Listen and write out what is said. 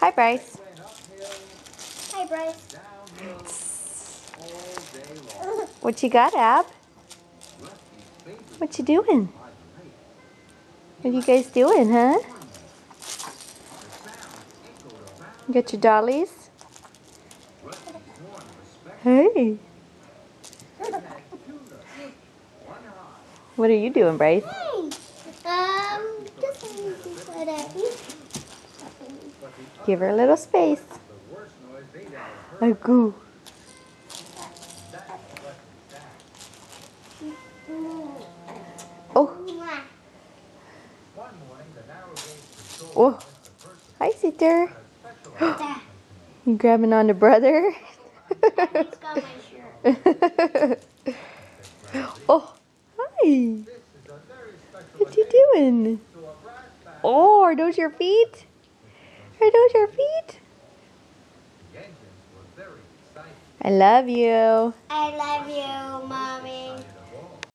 Hi, Bryce. Hi, Bryce. What you got, Ab? What you doing? What you guys doing, huh? You got your dollies? Hey. What are you doing, Bryce? Just let it be. Give her a little space. A goo. Oh. Oh. Hi, sister. You grabbing on the brother? He's got my shirt. Oh, hi. What you doing? Oh, are those your feet? Are those your feet? I love you. I love you, Mommy.